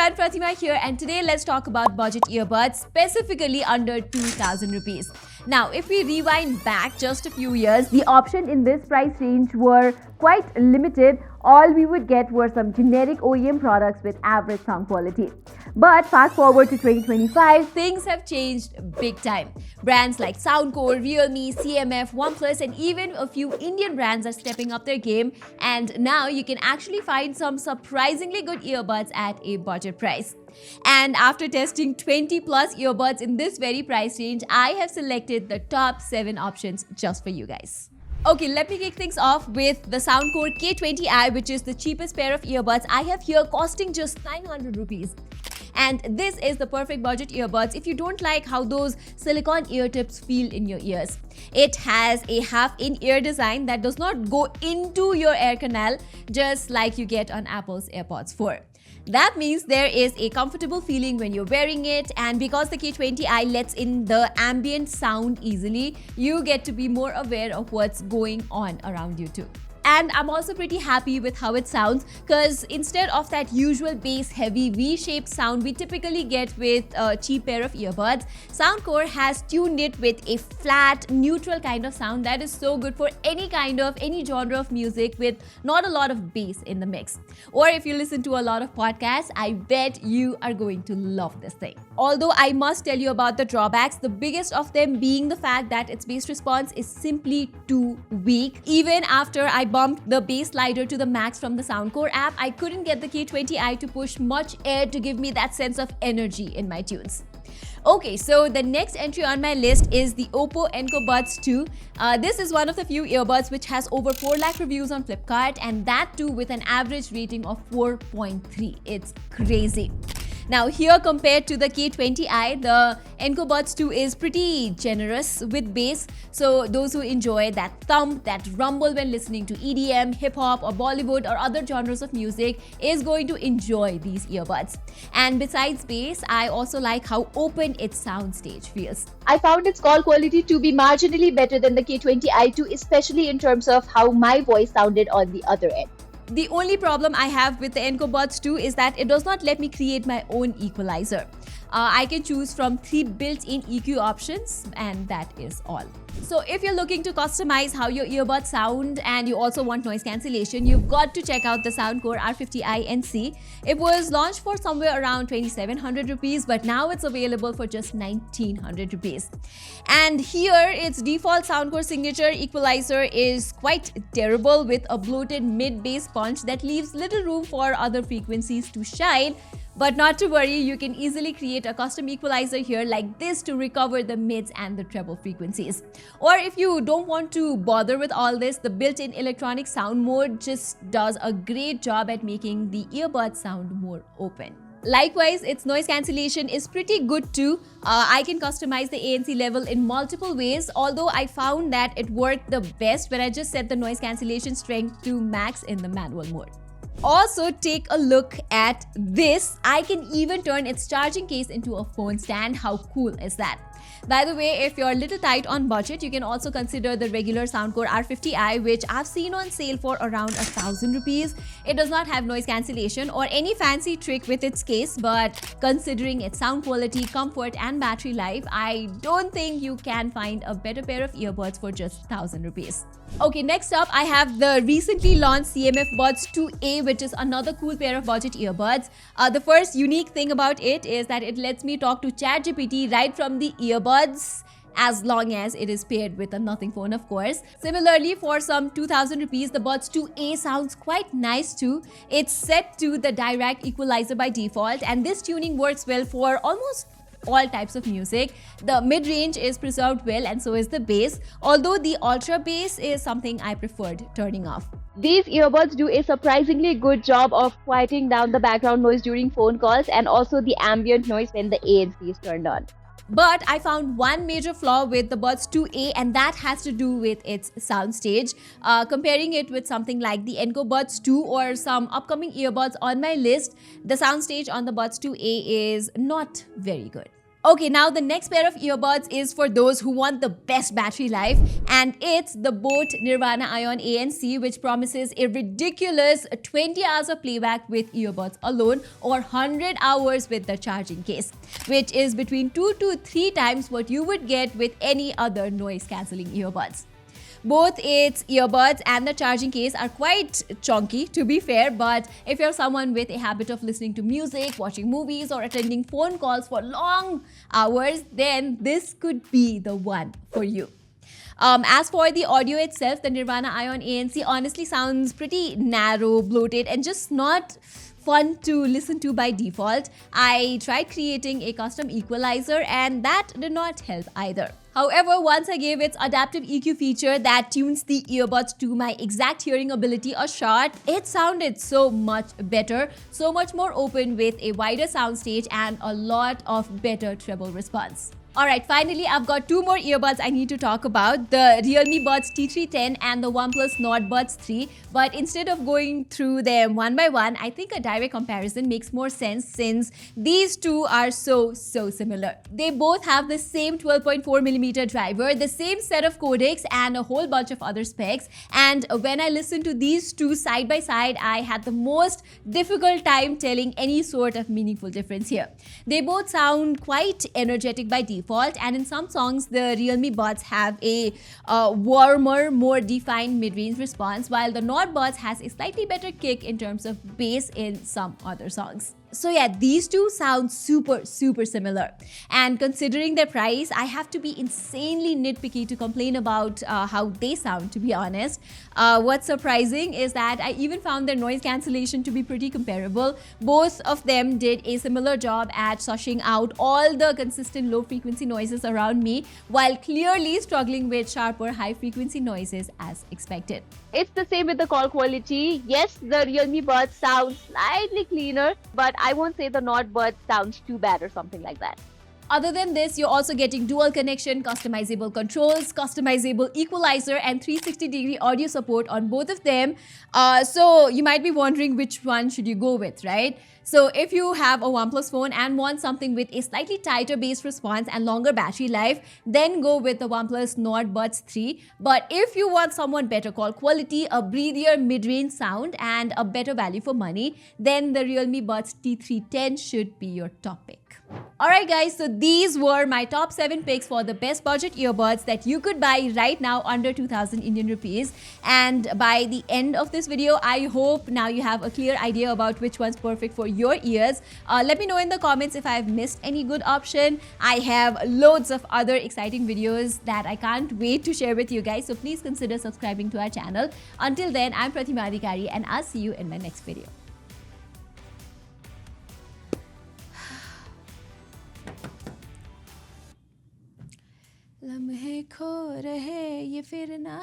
everyone, Pratima here, and today let's talk about budget earbuds, specifically under 2000 rupees. Now, if we rewind back just a few years, the option in this price range were quite limited. All we would get were some generic OEM products with average sound quality. But fast forward to 2025, things have changed big time. Brands like Soundcore, Realme, CMF, OnePlus, and even a few Indian brands are stepping up their game, and now you can actually find some surprisingly good earbuds at a budget price. And after testing 20 plus earbuds in this very price range, I have selected the top 7 options just for you guys. Okay, let me kick things off with the Soundcore K20i, which is the cheapest pair of earbuds I have here, costing just 900 rupees. And this is the perfect budget earbuds if you don't like how those silicone ear tips feel in your ears. It has a half in-ear design that does not go into your ear canal, just like you get on Apple's AirPods 4. That means there is a comfortable feeling when you're wearing it, and because the K20i lets in the ambient sound easily, you get to be more aware of what's going on around you too. And I'm also pretty happy with how it sounds, because instead of that usual bass heavy V-shaped sound we typically get with a cheap pair of earbuds, Soundcore has tuned it with a flat, neutral kind of sound that is so good for any genre of music with not a lot of bass in the mix. Or if you listen to a lot of podcasts, I bet you are going to love this thing. Although I must tell you about the drawbacks, the biggest of them being the fact that its bass response is simply too weak. Even after I bumped the bass slider to the max from the Soundcore app, I couldn't get the K20i to push much air to give me that sense of energy in my tunes. Okay, so the next entry on my list is the Oppo Enco Buds 2. This is one of the few earbuds which has over 4 lakh reviews on Flipkart, and that too with an average rating of 4.3. It's crazy. Now here, compared to the K20i, the Enco Buds 2 is pretty generous with bass. So those who enjoy that thump, that rumble when listening to EDM, hip-hop or Bollywood or other genres of music is going to enjoy these earbuds. And besides bass, I also like how open its soundstage feels. I found its call quality to be marginally better than the K20i too, especially in terms of how my voice sounded on the other end. The only problem I have with the Enco Buds 2 is that it does not let me create my own equalizer. I can choose from 3 built-in EQ options, and that is all. So if you're looking to customize how your earbuds sound and you also want noise cancellation, you've got to check out the Soundcore R50 Inc. It was launched for somewhere around 2700 rupees, but now it's available for just 1900 rupees. And here, its default Soundcore signature equalizer is quite terrible, with a bloated mid-bass punch that leaves little room for other frequencies to shine. But not to worry, you can easily create a custom equalizer here like this to recover the mids and the treble frequencies. Or if you don't want to bother with all this, the built-in electronic sound mode just does a great job at making the earbuds sound more open. Likewise, its noise cancellation is pretty good too. I can customize the ANC level in multiple ways, although I found that it worked the best when I just set the noise cancellation strength to max in the manual mode. Also, take a look at this. I can even turn its charging case into a phone stand. How cool is that? By the way, if you're a little tight on budget, you can also consider the regular Soundcore R50i, which I've seen on sale for around 1000 rupees. It does not have noise cancellation or any fancy trick with its case, but considering its sound quality, comfort and battery life, I don't think you can find a better pair of earbuds for just 1000 rupees. Okay, next up I have the recently launched CMF Buds 2A, which is another cool pair of budget earbuds. The first unique thing about it is that it lets me talk to ChatGPT right from the earbuds, as long as it is paired with a nothing phone, of course. Similarly, for some 2000 rupees, the Buds 2A sounds quite nice too. It's set to the direct equalizer by default, and this tuning works well for almost all types of music. The mid-range is preserved well, and so is the bass, although the ultra bass is something I preferred turning off. These earbuds do a surprisingly good job of quieting down the background noise during phone calls and also the ambient noise when the ANC is turned on. But I found one major flaw with the Buds 2A, and that has to do with its soundstage. Comparing it with something like the Enco Buds 2 or some upcoming earbuds on my list, the soundstage on the Buds 2A is not very good. Okay, now the next pair of earbuds is for those who want the best battery life, and it's the Boat Nirvana Ion ANC, which promises a ridiculous 20 hours of playback with earbuds alone or 100 hours with the charging case, which is between 2 to 3 times what you would get with any other noise cancelling earbuds. Both its earbuds and the charging case are quite chunky, to be fair, but if you're someone with a habit of listening to music, watching movies, or attending phone calls for long hours, then this could be the one for you. As for the audio itself, the Nirvana Ion ANC honestly sounds pretty narrow, bloated, and just not fun to listen to by default. I tried creating a custom equalizer and that did not help either. However, once I gave its adaptive EQ feature that tunes the earbuds to my exact hearing ability a shot, it sounded so much better, so much more open with a wider soundstage and a lot of better treble response. Alright, finally, I've got 2 more earbuds I need to talk about, the Realme Buds T310 and the OnePlus Nord Buds 3. But instead of going through them one by one, I think a direct comparison makes more sense since these two are so similar. They both have the same 12.4mm driver, the same set of codecs, and a whole bunch of other specs. And when I listened to these two side by side, I had the most difficult time telling any sort of meaningful difference here. They both sound quite energetic by default, and in some songs the Realme Buds have a warmer, more defined mid-range response, while the Nord Buds has a slightly better kick in terms of bass in some other songs. So yeah, these two sound super similar, and considering their price, I have to be insanely nitpicky to complain about how they sound, to be honest. What's surprising is that I even found their noise cancellation to be pretty comparable. Both of them did a similar job at sushing out all the consistent low frequency noises around me while clearly struggling with sharper high frequency noises as expected. It's the same with the call quality. Yes, the Realme Buds sound slightly cleaner, but I won't say the Nord Buds sounds too bad or something like that. Other than this, you're also getting dual connection, customizable controls, customizable equalizer, and 360-degree audio support on both of them. So you might be wondering which one should you go with, right? So if you have a OnePlus phone and want something with a slightly tighter bass response and longer battery life, then go with the OnePlus Nord Buds 3. But if you want somewhat better call quality, a breathier mid-range sound, and a better value for money, then the Realme Buds T310 should be your top pick. Alright guys, so these were my top 7 picks for the best budget earbuds that you could buy right now under 2000 Indian rupees. And by the end of this video, I hope now you have a clear idea about which one's perfect for your ears. Let me know in the comments if I've missed any good option. I have loads of other exciting videos that I can't wait to share with you guys, so please consider subscribing to our channel. Until then, I'm Pratima and I'll see you in my next video. लम्हे खो रहे ये फिर ना